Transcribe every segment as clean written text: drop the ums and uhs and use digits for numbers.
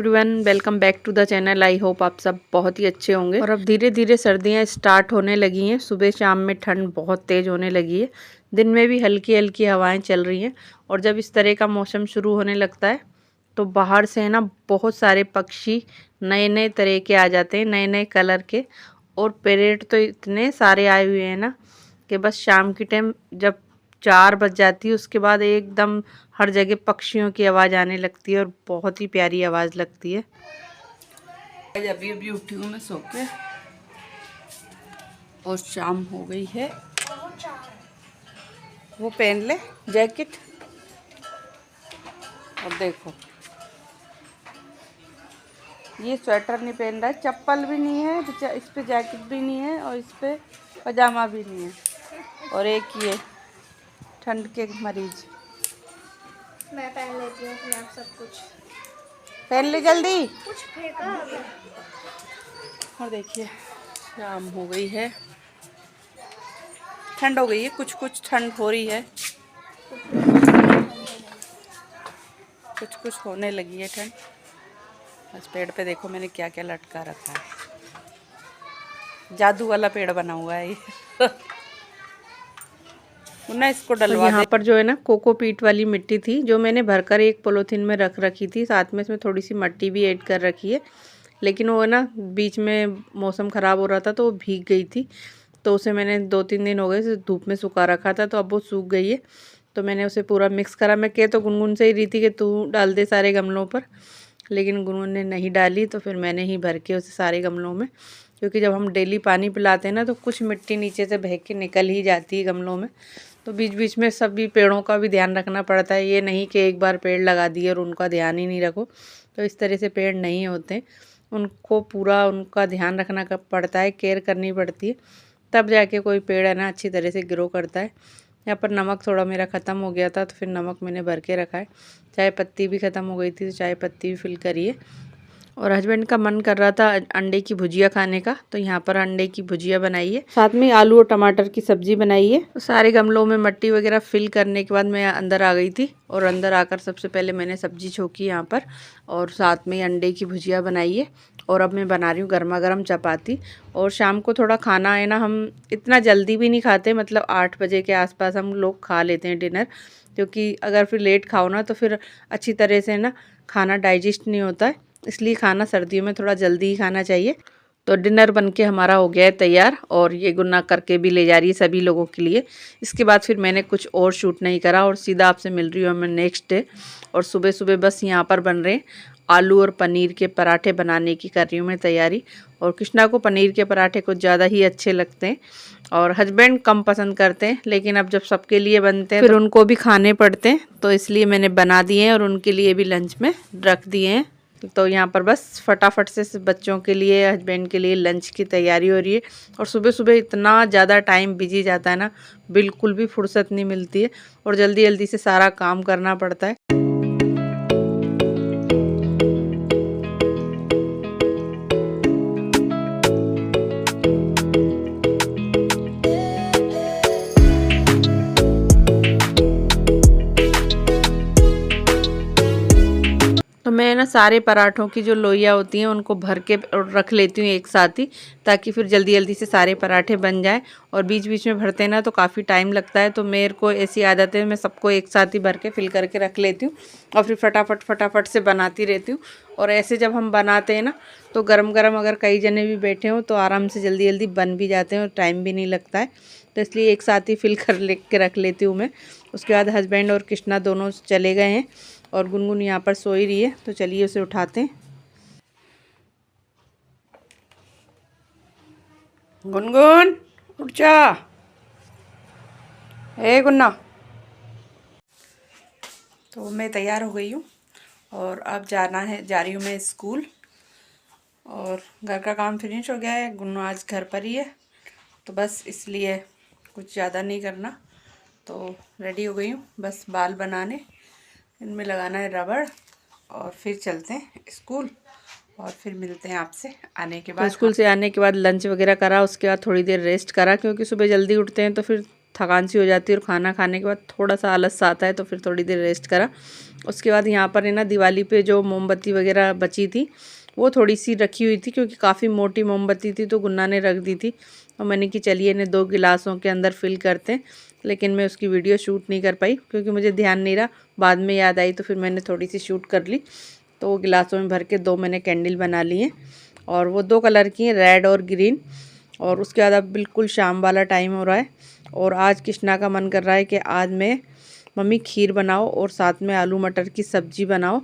Everyone, welcome back to the channel. I hope आप सब बहुत ही अच्छे होंगे। और अब धीरे धीरे सर्दियां स्टार्ट होने लगी हैं। सुबह शाम में ठंड बहुत तेज़ होने लगी है, दिन में भी हल्की हल्की हवाएं चल रही हैं। और जब इस तरह का मौसम शुरू होने लगता है तो बाहर से है ना बहुत सारे पक्षी नए नए तरह के आ जाते हैं, नए नए कलर के। और पेरेट तो इतने सारे आए हुए हैं ना कि बस शाम की टाइम जब 4 बज जाती है उसके बाद एकदम हर जगह पक्षियों की आवाज़ आने लगती है और बहुत ही प्यारी आवाज़ लगती है। अभी अभी उठी हूँ मैं सो के और शाम हो गई है। वो पहन ले जैकेट। और देखो ये स्वेटर नहीं पहन रहा है, चप्पल भी नहीं है, इस पे जैकेट भी नहीं है और इस पे पजामा भी नहीं है। और एक ये ठंड के मरीज। मैं पहन लेती हूँ अपने आप सब कुछ। पहन ले जल्दी। कुछ फेंका अभी। और देखिए शाम हो गई है, ठंड हो गई है, कुछ कुछ ठंड हो रही है, कुछ कुछ होने लगी है ठंड। बस पेड़ पे देखो मैंने क्या क्या लटका रखा है, जादू वाला पेड़ बना हुआ है ये ना इसको डलवा। यहाँ पर जो है ना कोकोपीट वाली मिट्टी थी जो मैंने भरकर एक पॉलीथीन में रख रखी थी, साथ में इसमें थोड़ी सी मट्टी भी ऐड कर रखी है। लेकिन वो ना बीच में मौसम ख़राब हो रहा था तो वो भीग गई थी, तो उसे मैंने 2-3 दिन हो गए धूप में सुखा रखा था, तो अब वो सूख गई है। तो मैंने उसे पूरा मिक्स करा। मैं कह तो गुनगुन से ही रही थी कि तू डाल दे सारे गमलों पर, लेकिन गुनगुन ने नहीं डाली, तो फिर मैंने ही भर के उसे सारे गमलों में। क्योंकि जब हम डेली पानी पिलाते हैं ना तो कुछ मिट्टी नीचे से बह के निकल ही जाती है गमलों में, तो बीच बीच में सभी पेड़ों का भी ध्यान रखना पड़ता है। ये नहीं कि एक बार पेड़ लगा दिए और उनका ध्यान ही नहीं रखो, तो इस तरह से पेड़ नहीं होते। उनको पूरा उनका ध्यान रखना पड़ता है, केयर करनी पड़ती है, तब जाके कोई पेड़ है ना अच्छी तरह से ग्रो करता है। यहाँ पर नमक थोड़ा मेरा ख़त्म हो गया था तो फिर नमक मैंने भर के रखा है। चाय पत्ती भी ख़त्म हो गई थी तो चाय पत्ती भी फिल करिए। और हस्बैंड का मन कर रहा था अंडे की भुजिया खाने का, तो यहाँ पर अंडे की भुजिया बनाई है, साथ में आलू और टमाटर की सब्जी बनाई है। तो सारे गमलों में मट्टी वगैरह फिल करने के बाद मैं अंदर आ गई थी, और अंदर आकर सबसे पहले मैंने सब्जी छोकी यहाँ पर, और साथ में अंडे की भुजिया बनाई है। और अब मैं बना रही हूँ गर्मा गर्म चपाती। और शाम को थोड़ा खाना है ना, हम इतना जल्दी भी नहीं खाते, मतलब 8 बजे के आसपास हम लोग खा लेते हैं डिनर, क्योंकि अगर फिर लेट खाओ ना तो फिर अच्छी तरह से ना खाना डाइजेस्ट नहीं होता है, इसलिए खाना सर्दियों में थोड़ा जल्दी ही खाना चाहिए। तो डिनर बनके हमारा हो गया है तैयार, और ये गुन्ना करके भी ले जा रही है सभी लोगों के लिए। इसके बाद फिर मैंने कुछ और शूट नहीं करा और सीधा आपसे मिल रही हूँ मैं नेक्स्ट डे। और सुबह सुबह बस यहाँ पर बन रहे हैं आलू और पनीर के पराठे बनाने की कर रही हूँ मैं तैयारी। और कृष्णा को पनीर के पराठे कुछ ज़्यादा ही अच्छे लगते हैं और हस्बैंड कम पसंद करते हैं, लेकिन अब जब सबके लिए बनते हैं फिर उनको भी खाने पड़ते हैं, तो इसलिए मैंने बना दिए हैं और उनके लिए भी लंच में रख दिए हैं। तो यहाँ पर बस फटाफट से बच्चों के लिए हस्बैंड के लिए लंच की तैयारी हो रही है। और सुबह सुबह इतना ज़्यादा टाइम बिजी जाता है ना, बिल्कुल भी फुर्सत नहीं मिलती है और जल्दी जल्दी से सारा काम करना पड़ता है। तो मैं ना सारे पराठों की जो लोइयाँ होती हैं उनको भर के रख लेती हूँ एक साथ ही, ताकि फिर जल्दी जल्दी से सारे पराठे बन जाएं। और बीच बीच में भरते ना तो काफ़ी टाइम लगता है, तो मेरे को ऐसी आदत है मैं सबको एक साथ ही भर के फिल करके रख लेती हूँ और फिर फटाफट से बनाती रहती हूँ। और ऐसे जब हम बनाते हैं ना तो गरम गरम अगर कई जने भी बैठे हों तो आराम से जल्दी जल्दी बन भी जाते हैं और टाइम भी नहीं लगता है, तो इसलिए एक साथ ही फिल कर के रख लेती हूँ मैं। उसके बाद हस्बैंड और कृष्णा दोनों चले गए हैं और गुनगुन यहाँ पर सोई रही है, तो चलिए उसे उठाते हैं। गुनगुन उठ जा, ए गुन्ना। तो मैं तैयार हो गई हूँ और अब जा रही हूँ मैं स्कूल। और घर का काम फिनिश हो गया है, गुन्नू आज घर पर ही है, तो बस इसलिए कुछ ज़्यादा नहीं करना। तो रेडी हो गई हूँ, बस बाल बनाने, इनमें लगाना है रबड़, और फिर चलते हैं स्कूल। और फिर मिलते हैं आपसे आने के बाद। तो स्कूल से आने के बाद लंच वगैरह करा, उसके बाद थोड़ी देर रेस्ट करा, क्योंकि सुबह जल्दी उठते हैं तो फिर थकान सी हो जाती है और खाना खाने के बाद थोड़ा सा आलस सा आता है, तो फिर थोड़ी देर रेस्ट करा। उसके बाद यहाँ पर है ना दिवाली पे जो मोमबत्ती वगैरह बची थी वो थोड़ी सी रखी हुई थी, क्योंकि काफ़ी मोटी मोमबत्ती थी तो गुन्ना ने रख दी थी। और मैंने कि चलिए इन्हें 2 गिलासों के अंदर फिल करते हैं, लेकिन मैं उसकी वीडियो शूट नहीं कर पाई क्योंकि मुझे ध्यान नहीं रहा। बाद में याद आई तो फिर मैंने थोड़ी सी शूट कर ली। तो वो गिलासों में भर के 2 मैंने कैंडल बना लिए और वो 2 कलर की हैं, रेड और ग्रीन। और उसके बाद अब बिल्कुल शाम वाला टाइम हो रहा है और आज कृष्णा का मन कर रहा है कि आज मैं मम्मी खीर बनाओ और साथ में आलू मटर की सब्ज़ी बनाओ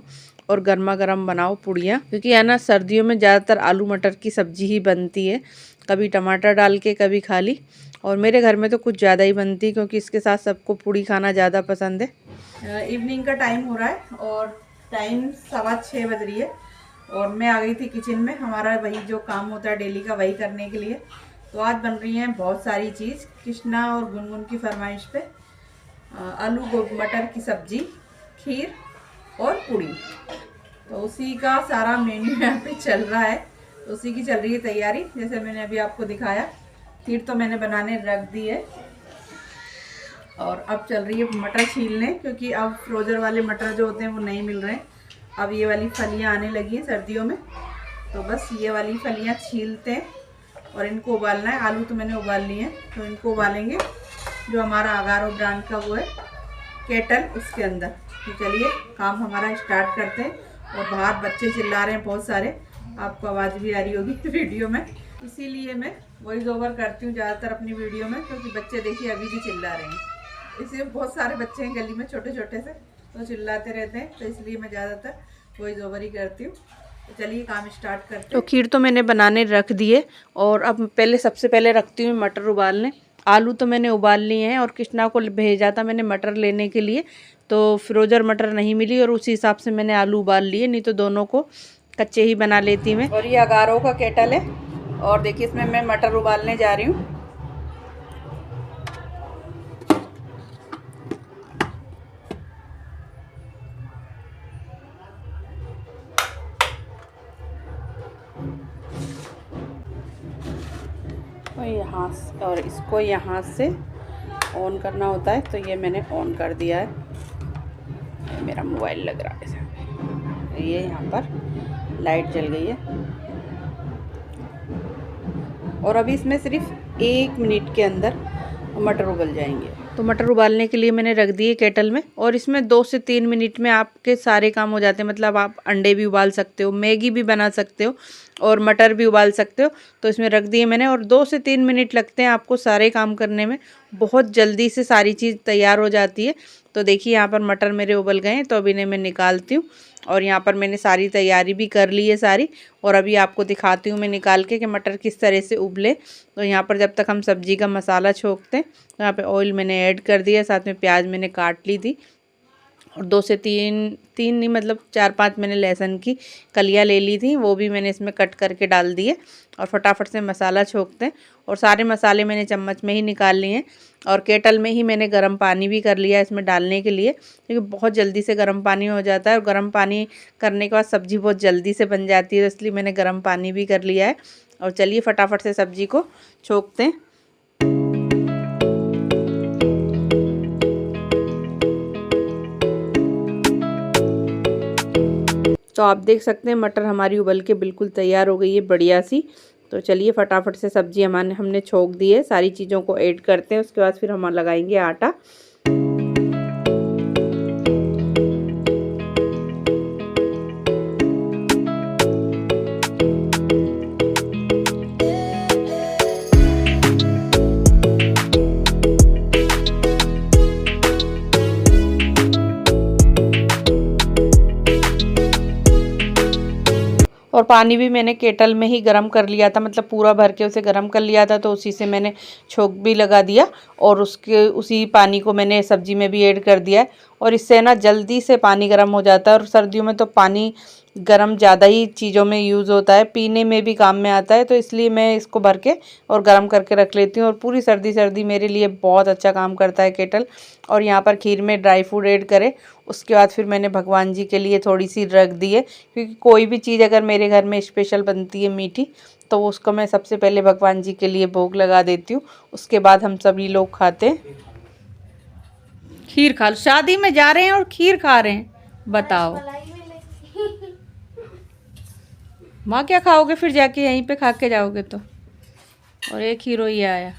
और गर्मा गर्म बनाओ पूड़ियाँ, क्योंकि है ना सर्दियों में ज़्यादातर आलू मटर की सब्ज़ी ही बनती है, कभी टमाटर डाल के कभी खाली। और मेरे घर में तो कुछ ज़्यादा ही बनती है क्योंकि इसके साथ सबको पूड़ी खाना ज़्यादा पसंद है। इवनिंग का टाइम हो रहा है और टाइम 6:15 बज रही है और मैं आ गई थी किचन में। हमारा वही जो काम होता है डेली का वही करने के लिए। तो आज बन रही हैं बहुत सारी चीज़ कृष्णा और गुनगुन की फरमाइश पे। आलू मटर की सब्जी, खीर और पूड़ी। तो उसी का सारा मेन्यू यहाँ पे चल रहा है, तो उसी की चल रही है तैयारी। जैसे मैंने अभी आपको दिखाया, खीर तो मैंने बनाने रख दी है और अब चल रही है मटर छीलने, क्योंकि अब फ्रोजर वाले मटर जो होते हैं वो नहीं मिल रहे हैं। अब ये वाली फलियाँ आने लगी हैं सर्दियों में, तो बस ये वाली फलियाँ छीलते हैं और इनको उबालना है। आलू तो मैंने उबाल लिए हैं, तो इनको उबालेंगे जो हमारा अगारो ब्रांड का वो है केटल, उसके अंदर। तो चलिए काम हमारा स्टार्ट करते हैं। और बाहर बच्चे चिल्ला रहे हैं बहुत सारे, आपको आवाज़ भी आ रही होगी वीडियो में, इसीलिए मैं वॉइस ओवर करती हूँ ज़्यादातर अपनी वीडियो में, क्योंकि बच्चे देखिए अभी भी चिल्ला रहे हैं। इसलिए बहुत सारे बच्चे हैं गली में छोटे छोटे से, तो चिल्लाते रहते हैं, तो इसलिए मैं ज़्यादातर वॉइस ओवर ही करती हूँ। तो चलिए काम स्टार्ट करते हैं। तो खीर तो मैंने बनाने रख दिए और अब सबसे पहले रखती हूँ मटर उबालने। आलू तो मैंने उबाल लिए हैं और कृष्णा को भेजा था मैंने मटर लेने के लिए, तो फ्रोजर मटर नहीं मिली और उसी हिसाब से मैंने आलू उबाल लिए, नहीं तो दोनों को कच्चे ही बना लेती मैं। और ये अगारो का केटल है और देखिए इसमें मैं मटर उबालने जा रही हूँ। और इसको यहाँ से ऑन करना होता है, तो ये मैंने ऑन कर दिया है। मेरा मोबाइल लग रहा है इसमें, ये यहाँ पर लाइट जल गई है। और अभी इसमें सिर्फ 1 मिनट के अंदर मटर उबल जाएंगे। तो मटर उबालने के लिए मैंने रख दिए केटल में और इसमें 2 से 3 मिनट में आपके सारे काम हो जाते हैं। मतलब आप अंडे भी उबाल सकते हो, मैगी भी बना सकते हो और मटर भी उबाल सकते हो। तो इसमें रख दिए मैंने और 2 से 3 मिनट लगते हैं आपको सारे काम करने में। बहुत जल्दी से सारी चीज़ तैयार हो जाती है। तो देखिए यहाँ पर मटर मेरे उबल गए हैं, तो अभी इन्हें मैं निकालती हूँ। और यहाँ पर मैंने सारी तैयारी भी कर ली है सारी, और अभी आपको दिखाती हूँ मैं निकाल के कि मटर किस तरह से उबले। तो यहाँ पर जब तक हम सब्जी का मसाला छोंकते हैं, तो यहाँ पे ऑयल मैंने ऐड कर दिया, साथ में प्याज मैंने काट ली थी और 2 से 3 नहीं मतलब 4-5 मैंने लहसुन की कलियाँ ले ली थी, वो भी मैंने इसमें कट करके डाल दिए। और फटाफट से मसाला छोंकते हैं और सारे मसाले मैंने चम्मच में ही निकाल लिए हैं। और केटल में ही मैंने गर्म पानी भी कर लिया इसमें डालने के लिए, क्योंकि बहुत जल्दी से गर्म पानी हो जाता है और गर्म पानी करने के बाद सब्ज़ी बहुत जल्दी से बन जाती है, इसलिए मैंने गर्म पानी भी कर लिया है। और चलिए फटाफट से सब्ज़ी को छोंकते हैं। तो आप देख सकते हैं मटर हमारी उबल के बिल्कुल तैयार हो गई है बढ़िया सी। तो चलिए फटाफट से सब्जी हमने छोंक दी है, सारी चीज़ों को ऐड करते हैं। उसके बाद फिर हम लगाएंगे आटा। और पानी भी मैंने केटल में ही गरम कर लिया था, मतलब पूरा भर के उसे गरम कर लिया था, तो उसी से मैंने छोंक भी लगा दिया और उसी पानी को मैंने सब्जी में भी ऐड कर दिया है। और इससे ना जल्दी से पानी गर्म हो जाता है और सर्दियों में तो पानी गरम ज़्यादा ही चीज़ों में यूज़ होता है, पीने में भी काम में आता है, तो इसलिए मैं इसको भर के और गरम करके रख लेती हूँ। और पूरी सर्दी मेरे लिए बहुत अच्छा काम करता है केटल। और यहाँ पर खीर में ड्राई फ्रूट ऐड करे, उसके बाद फिर मैंने भगवान जी के लिए थोड़ी सी रख दी है, क्योंकि कोई भी चीज़ अगर मेरे घर में स्पेशल बनती है मीठी, तो उसको मैं सबसे पहले भगवान जी के लिए भोग लगा देती हूँ, उसके बाद हम सभी लोग खाते हैं। खीर खा लो, शादी में जा रहे हैं और खीर खा रहे हैं, बताओ। मलाई मिलेगी। माँ क्या खाओगे फिर जाके, यहीं पे खा के जाओगे तो। और एक हीरो ही आया।